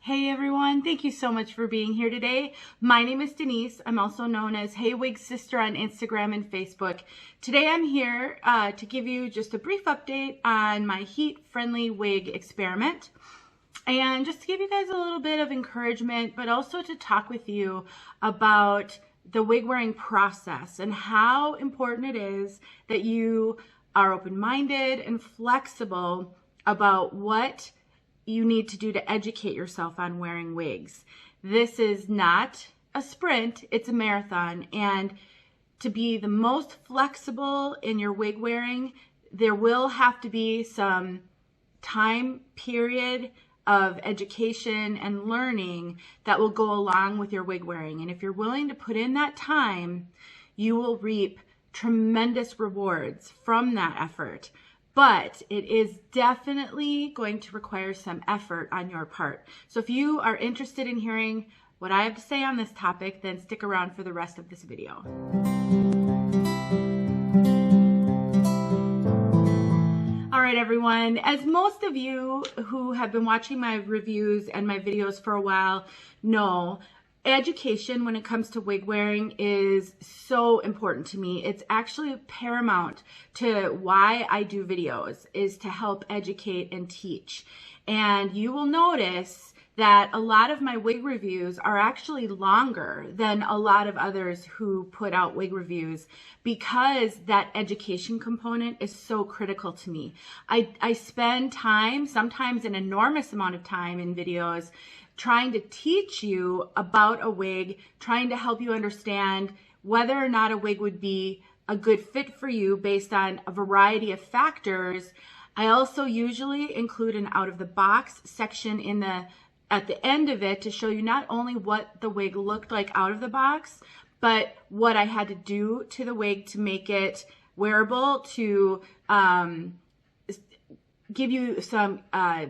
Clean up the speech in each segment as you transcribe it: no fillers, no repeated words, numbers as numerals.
Hey everyone, thank you so much for being here today. My name is Denise. I'm also known as heywigsister on Instagram and Facebook. Today I'm here to give you just a brief update on my heat-friendly wig experiment. And just to give you guys a little bit of encouragement, but also to talk with you about the wig wearing process and how important it is that you are open-minded and flexible about what you need to do to educate yourself on wearing wigs. This is not a sprint, it's a marathon. And to be the most flexible in your wig wearing, there will have to be some time period of education and learning that will go along with your wig wearing. And if you're willing to put in that time, you will reap tremendous rewards from that effort. But it is definitely going to require some effort on your part. So if you are interested in hearing what I have to say on this topic, then stick around for the rest of this video. All right, everyone. As most of you who have been watching my reviews and my videos for a while know, education when it comes to wig wearing is so important to me. It's actually paramount to why I do videos, is to help educate and teach. And you will notice that a lot of my wig reviews are actually longer than a lot of others who put out wig reviews, because that education component is so critical to me. I spend time, sometimes an enormous amount of time in videos, trying to teach you about a wig, trying to help you understand whether or not a wig would be a good fit for you based on a variety of factors. I also usually include an out of the box section at the end of it to show you not only what the wig looked like out of the box, but what I had to do to the wig to make it wearable, to give you some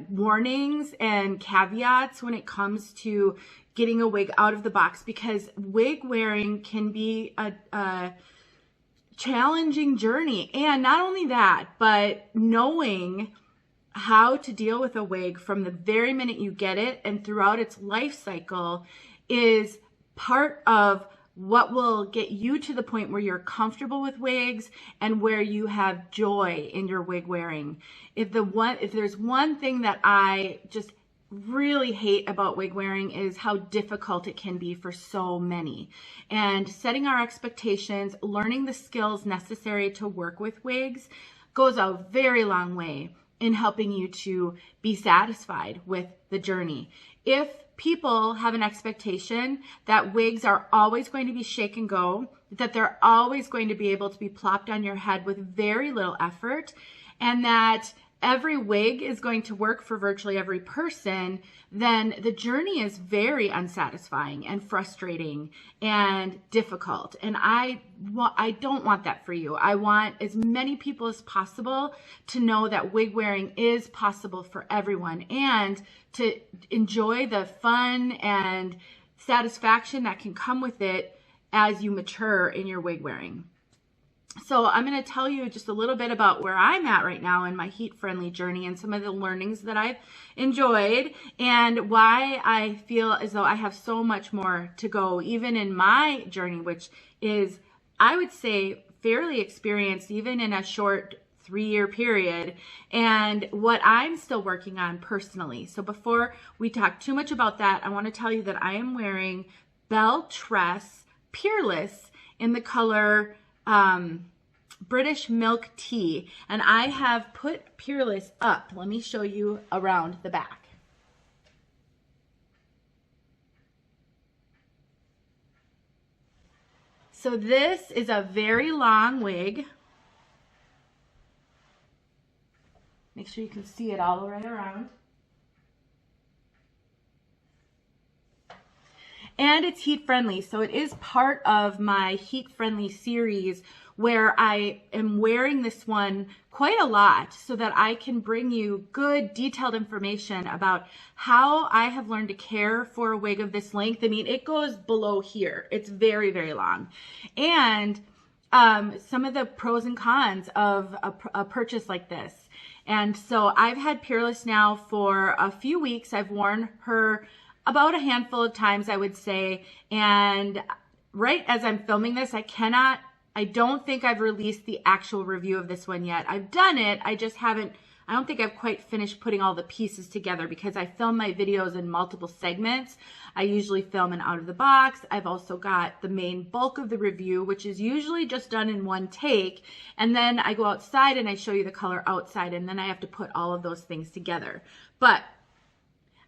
warnings and caveats when it comes to getting a wig out of the box, because wig wearing can be a challenging journey. And not only that, but knowing how to deal with a wig from the very minute you get it and throughout its life cycle is part of what will get you to the point where you're comfortable with wigs and where you have joy in your wig wearing. If there's one thing that I just really hate about wig wearing, is how difficult it can be for so many. And setting our expectations, learning the skills necessary to work with wigs goes a very long way in helping you to be satisfied with the journey. If people have an expectation that wigs are always going to be shake and go, that they're always going to be able to be plopped on your head with very little effort, and that every wig is going to work for virtually every person, then the journey is very unsatisfying and frustrating and difficult. And I don't want that for you. I want as many people as possible to know that wig wearing is possible for everyone, and to enjoy the fun and satisfaction that can come with it as you mature in your wig wearing. So I'm going to tell you just a little bit about where I'm at right now in my heat-friendly journey and some of the learnings that I've enjoyed, and why I feel as though I have so much more to go, even in my journey, which is, I would say, fairly experienced even in a short 3-year period, and what I'm still working on personally. So before we talk too much about that, I want to tell you that I am wearing Belle Tress Peerless in the color British Milk Tea, and I have put Peerless up. Let me show you around the back. So this is a very long wig. Make sure you can see it all the way around. And it's heat friendly, so it is part of my heat friendly series where I am wearing this one quite a lot so that I can bring you good detailed information about how I have learned to care for a wig of this length. I mean, it goes below here. It's very, very long. And some of the pros and cons of a purchase like this. And so I've had Peerless now for a few weeks. I've worn her about a handful of times, I would say. And right as I'm filming this, I don't think I've released the actual review of this one yet. I've done it. I don't think I've quite finished putting all the pieces together because I film my videos in multiple segments. I usually film an out of the box. I've also got the main bulk of the review, which is usually just done in one take. And then I go outside and I show you the color outside, and then I have to put all of those things together. But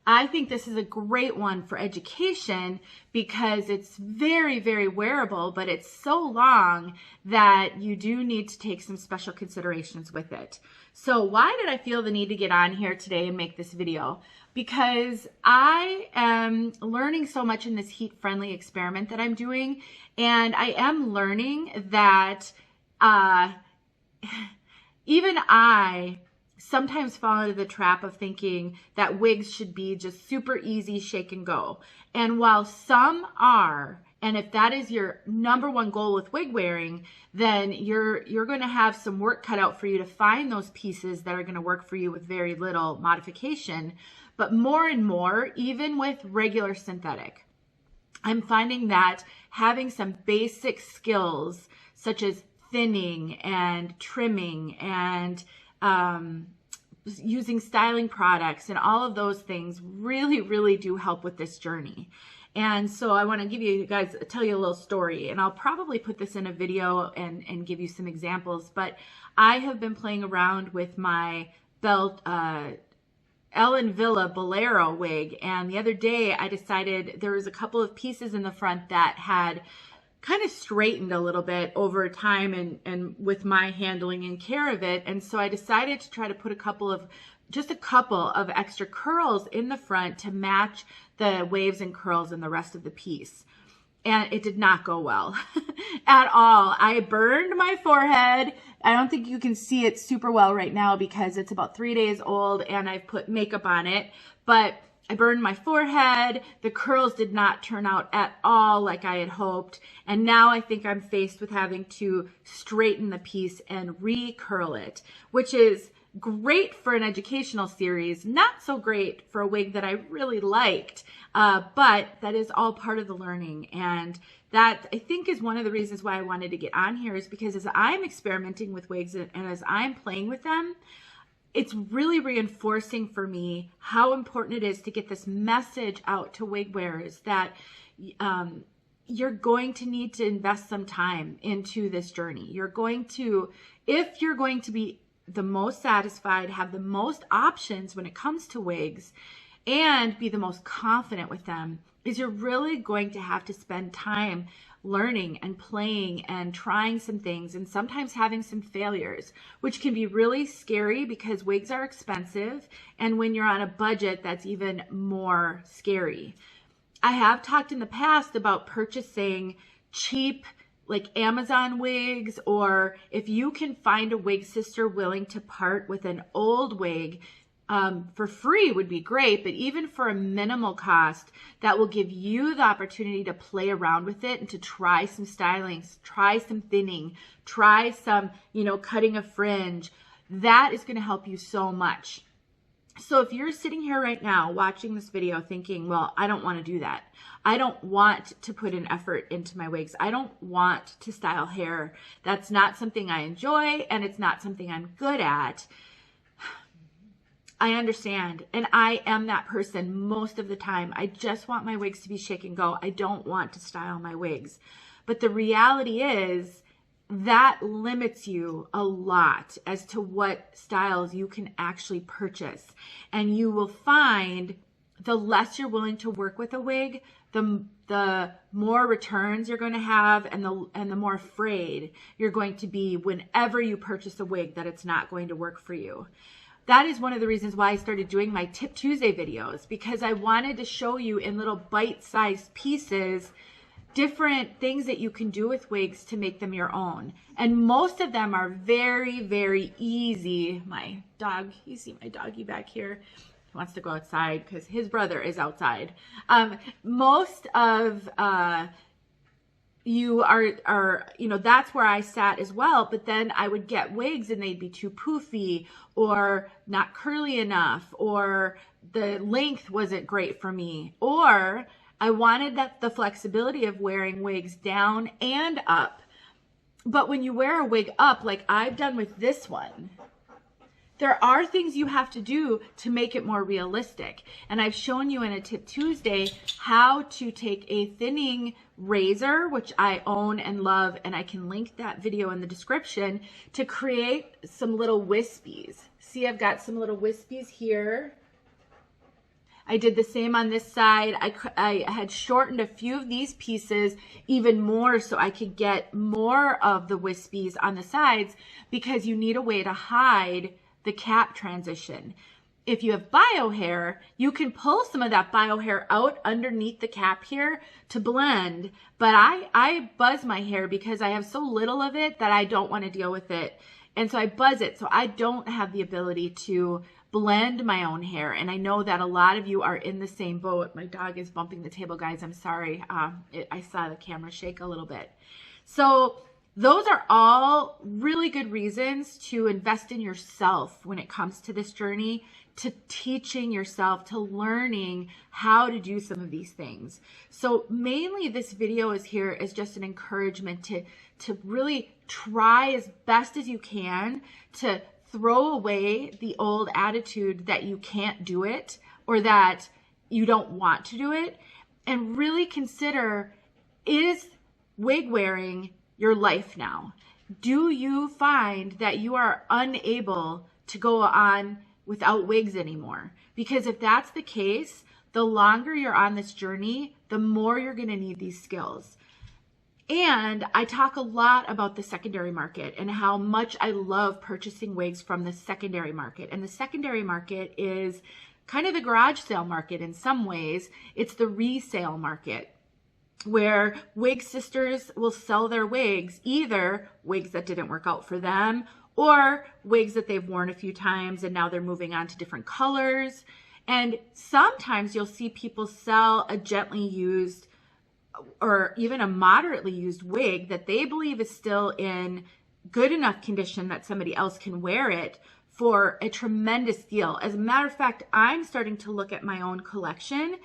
I think this is a great one for education because it's very, very wearable, but it's so long that you do need to take some special considerations with it. So why did I feel the need to get on here today and make this video? Because I am learning so much in this heat-friendly experiment that I'm doing, and I am learning that even I sometimes fall into the trap of thinking that wigs should be just super easy, shake and go. And while some are, and if that is your number one goal with wig wearing, then you're going to have some work cut out for you to find those pieces that are going to work for you with very little modification. But more and more, even with regular synthetic, I'm finding that having some basic skills such as thinning and trimming and using styling products and all of those things really, really do help with this journey. And so I want to tell you a little story, and I'll probably put this in a video and give you some examples, but I have been playing around with my belt, Ellen Villa Bolero wig, and the other day I decided there was a couple of pieces in the front that had kind of straightened a little bit over time and with my handling and care of it. And so I decided to try to put just a couple of extra curls in the front to match the waves and curls in the rest of the piece. And it did not go well at all. I burned my forehead. I don't think you can see it super well right now because it's about 3 days old and I've put makeup on it, but I burned my forehead. The curls did not turn out at all like I had hoped. And now I think I'm faced with having to straighten the piece and re-curl it, which is great for an educational series, not so great for a wig that I really liked, but that is all part of the learning. And that I think is one of the reasons why I wanted to get on here, is because as I'm experimenting with wigs and as I'm playing with them, it's really reinforcing for me how important it is to get this message out to wig wearers that you're going to need to invest some time into this journey. If you're going to be the most satisfied, have the most options when it comes to wigs, and be the most confident with them, is you're really going to have to spend time learning and playing and trying some things and sometimes having some failures, which can be really scary because wigs are expensive, and when you're on a budget, that's even more scary. I have talked in the past about purchasing cheap like Amazon wigs, or if you can find a wig sister willing to part with an old wig for free would be great, but even for a minimal cost, that will give you the opportunity to play around with it and to try some stylings, try some thinning, try some, cutting a fringe. That is going to help you so much. So if you're sitting here right now watching this video thinking, well, I don't want to do that. I don't want to put an effort into my wigs. I don't want to style hair. That's not something I enjoy, and it's not something I'm good at. I understand, and I am that person most of the time. I just want my wigs to be shake and go. I don't want to style my wigs. But the reality is that limits you a lot as to what styles you can actually purchase. And you will find the less you're willing to work with a wig, the more returns you're going to have, and the more afraid you're going to be whenever you purchase a wig that it's not going to work for you. That is one of the reasons why I started doing my Tip Tuesday videos, because I wanted to show you in little bite-sized pieces different things that you can do with wigs to make them your own. And most of them are very, very easy. My dog, you see my doggy back here? He wants to go outside because his brother is outside. Most of you are, that's where I sat as well. But then I would get wigs and they'd be too poofy or not curly enough or the length wasn't great for me, or I wanted the flexibility of wearing wigs down and up. But when you wear a wig up, like I've done with this one, there are things you have to do to make it more realistic. And I've shown you in a Tip Tuesday how to take a thinning razor, which I own and love, and I can link that video in the description, to create some little wispies. See, I've got some little wispies here. I did the same on this side. I had shortened a few of these pieces even more so I could get more of the wispies on the sides, because you need a way to hide the cap transition. If you have bio hair, you can pull some of that bio hair out underneath the cap here to blend, but I buzz my hair because I have so little of it that I don't want to deal with it. And so I buzz it, so I don't have the ability to blend my own hair. And I know that a lot of you are in the same boat. My dog is bumping the table, guys. I'm sorry. I saw the camera shake a little bit. So those are all really good reasons to invest in yourself when it comes to this journey, to teaching yourself, to learning how to do some of these things. So mainly this video is here as just an encouragement to really try as best as you can to throw away the old attitude that you can't do it or that you don't want to do it, and really consider, is wig wearing your life now? Do you find that you are unable to go on without wigs anymore? Because if that's the case, the longer you're on this journey, the more you're going to need these skills. And I talk a lot about the secondary market and how much I love purchasing wigs from the secondary market. And the secondary market is kind of the garage sale market in some ways. It's the resale market where wig sisters will sell their wigs, either wigs that didn't work out for them or wigs that they've worn a few times and now they're moving on to different colors. And sometimes you'll see people sell a gently used or even a moderately used wig that they believe is still in good enough condition that somebody else can wear it for a tremendous deal. As a matter of fact, I'm starting to look at my own collection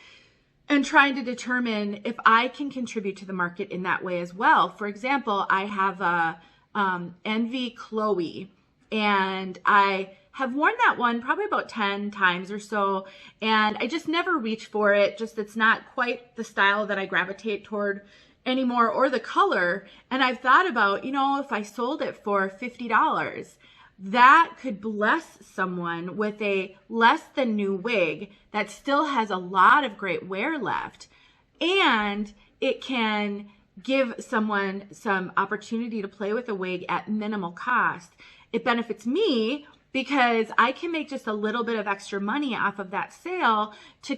and trying to determine if I can contribute to the market in that way as well. For example, I have a Envy Chloe, and I have worn that one probably about 10 times or so, and I just never reach for it. Just it's not quite the style that I gravitate toward anymore, or the color. And I've thought about, you know, if I sold it for $50, that could bless someone with a less than new wig that still has a lot of great wear left, and it can give someone some opportunity to play with a wig at minimal cost. It benefits me because I can make just a little bit of extra money off of that sale to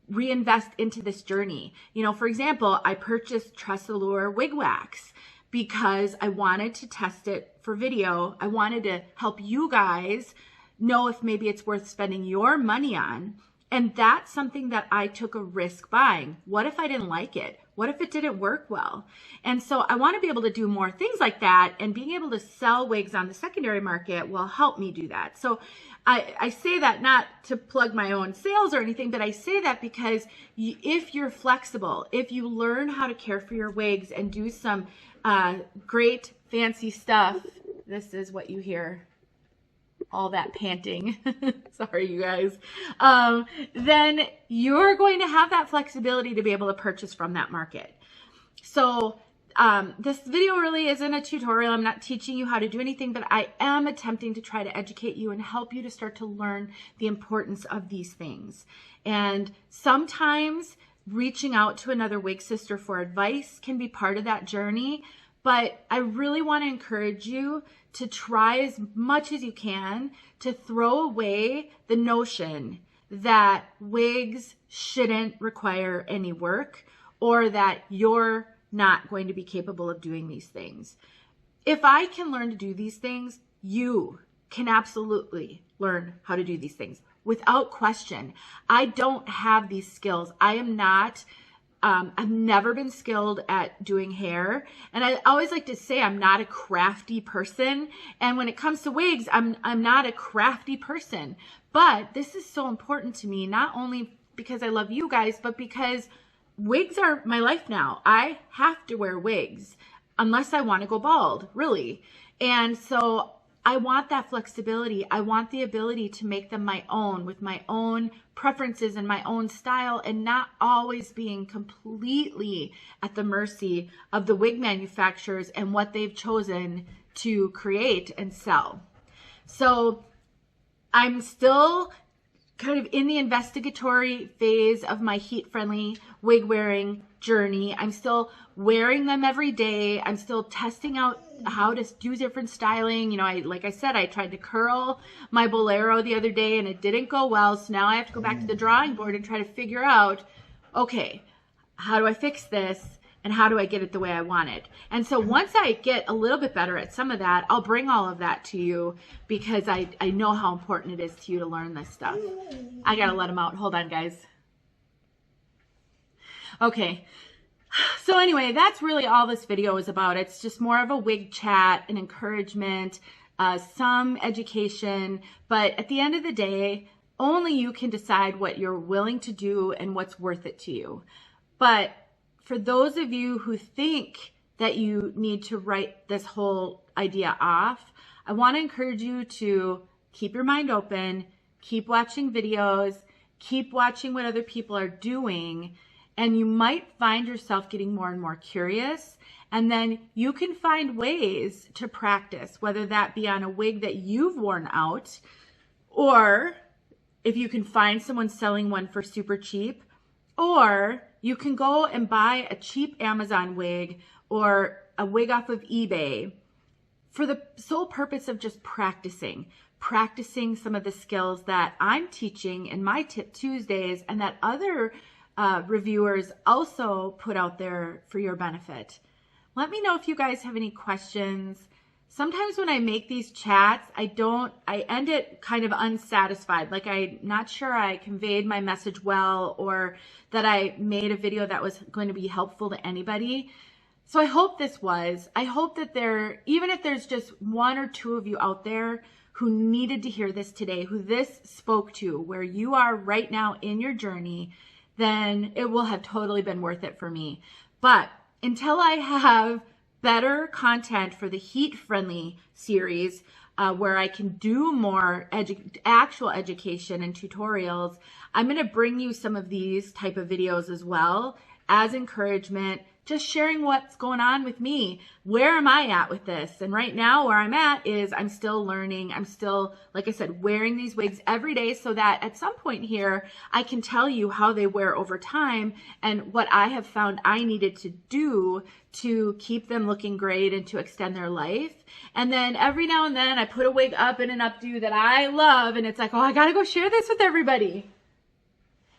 reinvest into this journey. You know, for example, I purchased Tressallure wig wax because I wanted to test it for video. I wanted to help you guys know if maybe it's worth spending your money on. And that's something that I took a risk buying. What if I didn't like it? What if it didn't work well? And so I want to be able to do more things like that, and being able to sell wigs on the secondary market will help me do that. So I say that not to plug my own sales or anything, but I say that because if you're flexible, if you learn how to care for your wigs and do some great fancy stuff, this is what you hear. All that panting, sorry you guys, then you're going to have that flexibility to be able to purchase from that market. So this video really isn't a tutorial. I'm not teaching you how to do anything, but I am attempting to try to educate you and help you to start to learn the importance of these things. And sometimes reaching out to another wig sister for advice can be part of that journey. But I really want to encourage you to try as much as you can to throw away the notion that wigs shouldn't require any work, or that you're not going to be capable of doing these things. If I can learn to do these things, you can absolutely learn how to do these things without question. I don't have these skills. I am not I've never been skilled at doing hair. And I always like to say I'm not a crafty person. And when it comes to wigs, I'm not a crafty person. But this is so important to me, not only because I love you guys, but because wigs are my life now. I have to wear wigs unless I want to go bald, really. And so I want that flexibility. I want the ability to make them my own with my own preferences and my own style, and not always being completely at the mercy of the wig manufacturers and what they've chosen to create and sell. So I'm still kind of in the investigatory phase of my heat-friendly wig wearing journey. I'm still wearing them every day. I'm still testing out how to do different styling. You know, like I said, I tried to curl my bolero the other day and it didn't go well. So now I have to go back to the drawing board and try to figure out, okay, how do I fix this? And how do I get it the way I want it? And so once I get a little bit better at some of that, I'll bring all of that to you, because I know how important it is to you to learn this stuff. I gotta let them out. Hold on, guys. Okay. So anyway, that's really all this video is about. It's just more of a wig chat, an encouragement, some education. But at the end of the day, only you can decide what you're willing to do and what's worth it to you. But for those of you who think that you need to write this whole idea off, I want to encourage you to keep your mind open, keep watching videos, keep watching what other people are doing, and you might find yourself getting more and more curious, and then you can find ways to practice, whether that be on a wig that you've worn out, or if you can find someone selling one for super cheap, or you can go and buy a cheap Amazon wig or a wig off of eBay for the sole purpose of just practicing some of the skills that I'm teaching in my Tip Tuesdays, and that other reviewers also put out there for your benefit. Let me know if you guys have any questions. Sometimes when I make these chats, I end it kind of unsatisfied. Like I'm not sure I conveyed my message well, or that I made a video that was going to be helpful to anybody. So I hope this was. I hope that even if there's just one or two of you out there who needed to hear this today, who this spoke to, where you are right now in your journey, then it will have totally been worth it for me. But until I have better content for the heat-friendly series, where I can do more actual education and tutorials, I'm going to bring you some of these type of videos as well as encouragement, just sharing what's going on with me. Where am I at with this? And right now where I'm at is I'm still learning. I'm still, like I said, wearing these wigs every day, so that at some point here, I can tell you how they wear over time and what I have found I needed to do to keep them looking great and to extend their life. And then every now and then I put a wig up in an updo that I love, and it's like, oh, I gotta go share this with everybody.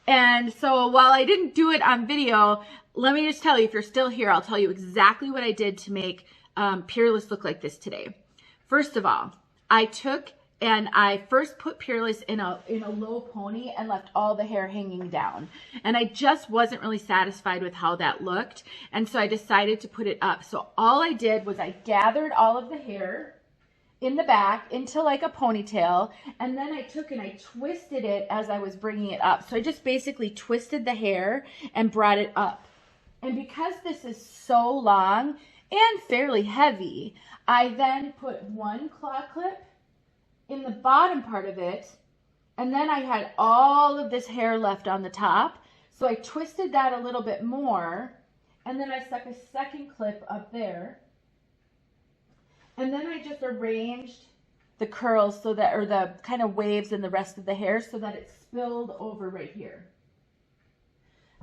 And so while I didn't do it on video, let me just tell you, if you're still here, I'll tell you exactly what I did to make Peerless look like this today. First of all, I took and I first put Peerless in a low pony and left all the hair hanging down. And I just wasn't really satisfied with how that looked. And so I decided to put it up. So all I did was I gathered all of the hair in the back into like a ponytail, and then I took and I twisted it as I was bringing it up. So I just basically twisted the hair and brought it up. And because this is so long and fairly heavy, I then put one claw clip in the bottom part of it, and then I had all of this hair left on the top. So I twisted that a little bit more, and then I stuck a second clip up there. And then I just arranged the curls so that, or the kind of waves in the rest of the hair, so that it spilled over right here.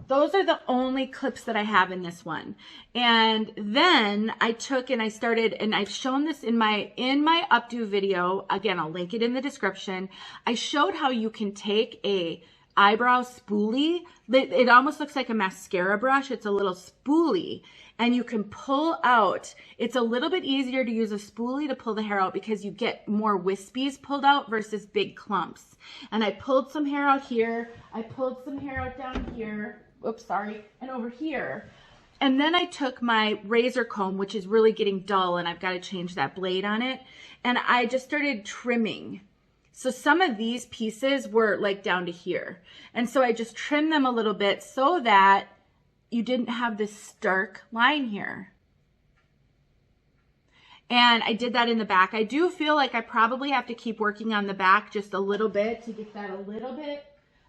Those are the only clips that I have in this one. And then I took and I started, and I've shown this in my updo video. Again, I'll link it in the description. I showed how you can take a eyebrow spoolie. It almost looks like a mascara brush. It's a little spoolie, and you can pull out. It's a little bit easier to use a spoolie to pull the hair out because you get more wispies pulled out versus big clumps. And I pulled some hair out here. I pulled some hair out down here. Oops, sorry. And over here. And then I took my razor comb, which is really getting dull, and I've got to change that blade on it. And I just started trimming. So some of these pieces were like down to here. And so I just trimmed them a little bit so that you didn't have this stark line here. And I did that in the back. I do feel like I probably have to keep working on the back just a little bit to get that a little bit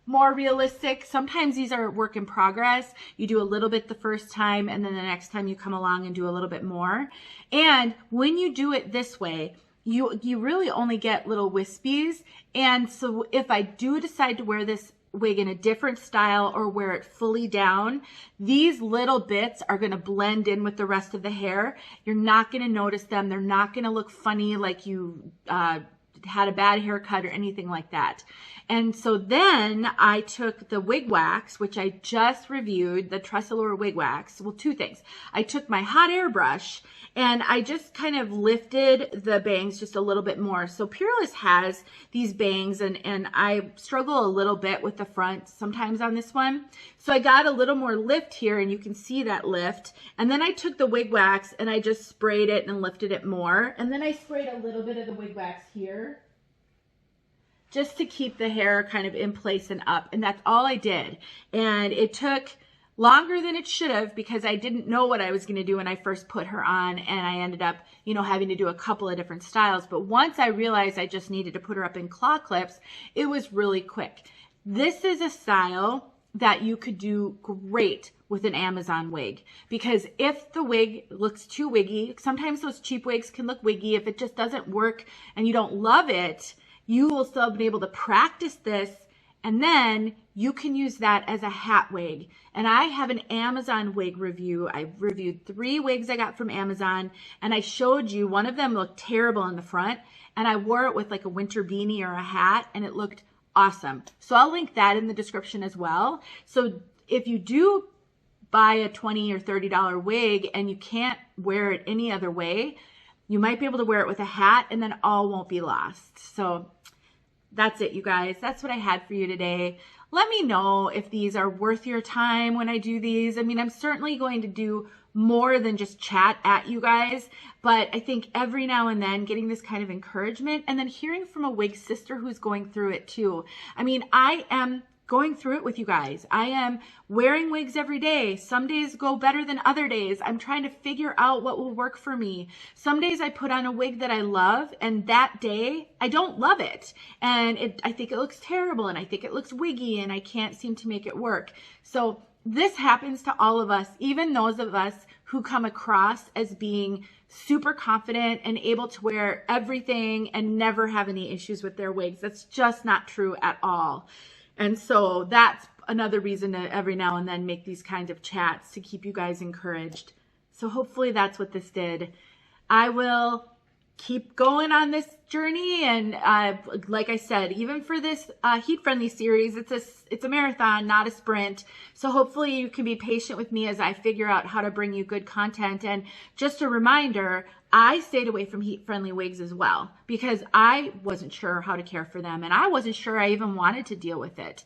more realistic. Sometimes these are work in progress. You do a little bit the first time, and then the next time you come along and do a little bit more. And when you do it this way, you really only get little wispies. And so if I do decide to wear this wig in a different style or wear it fully down, these little bits are going to blend in with the rest of the hair. You're not going to notice them. They're not going to look funny like you had a bad haircut or anything like that. And so then I took the wig wax, which I just reviewed, the Tressolure wig wax. Well, two things. I took my hot air brush and I just kind of lifted the bangs just a little bit more. So Peerless has these bangs, and I struggle a little bit with the front sometimes on this one. So I got a little more lift here, and you can see that lift. And then I took the wig wax and I just sprayed it and lifted it more. And then I sprayed a little bit of the wig wax here, just to keep the hair kind of in place and up. And that's all I did. And it took longer than it should have because I didn't know what I was going to do when I first put her on, and I ended up, you know, having to do a couple of different styles. But once I realized I just needed to put her up in claw clips, it was really quick. This is a style that you could do great with an Amazon wig, because if the wig looks too wiggy, sometimes those cheap wigs can look wiggy. If it just doesn't work and you don't love it, you will still be able to practice this, and then you can use that as a hat wig. And I have an Amazon wig review. I reviewed 3 wigs I got from Amazon, and I showed you one of them looked terrible in the front, and I wore it with like a winter beanie or a hat, and it looked awesome. So I'll link that in the description as well. So if you do buy a $20 or $30 wig and you can't wear it any other way, you might be able to wear it with a hat, and then all won't be lost. So that's it, you guys. That's what I had for you today. Let me know if these are worth your time when I do these. I mean, I'm certainly going to do more than just chat at you guys, but I think every now and then getting this kind of encouragement, and then hearing from a wig sister who's going through it too. I mean, I am going through it with you guys. I am wearing wigs every day. Some days go better than other days. I'm trying to figure out what will work for me. Some days I put on a wig that I love, and that day I don't love it. And I think it looks terrible, and I think it looks wiggy, and I can't seem to make it work. So this happens to all of us, even those of us who come across as being super confident and able to wear everything and never have any issues with their wigs. That's just not true at all. And so that's another reason to every now and then make these kinds of chats, to keep you guys encouraged. So hopefully that's what this did. I will keep going on this journey, and like I said, even for this heat friendly series, it's a marathon, not a sprint. So hopefully you can be patient with me as I figure out how to bring you good content. And just a reminder, I stayed away from heat friendly wigs as well, because I wasn't sure how to care for them, and I wasn't sure I even wanted to deal with it.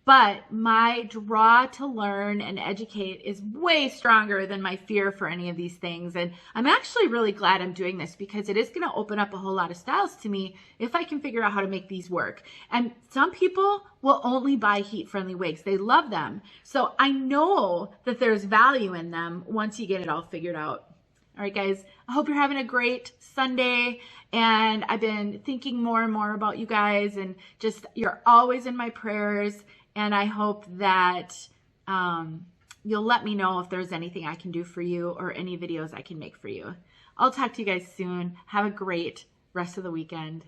But my draw to learn and educate is way stronger than my fear for any of these things. And I'm actually really glad I'm doing this, because it is going to open up a whole lot of styles to me if I can figure out how to make these work. And some people will only buy heat-friendly wigs. They love them. So I know that there's value in them once you get it all figured out. All right, guys, I hope you're having a great Sunday. And I've been thinking more and more about you guys, and just, you're always in my prayers. And I hope that you'll let me know if there's anything I can do for you or any videos I can make for you. I'll talk to you guys soon. Have a great rest of the weekend.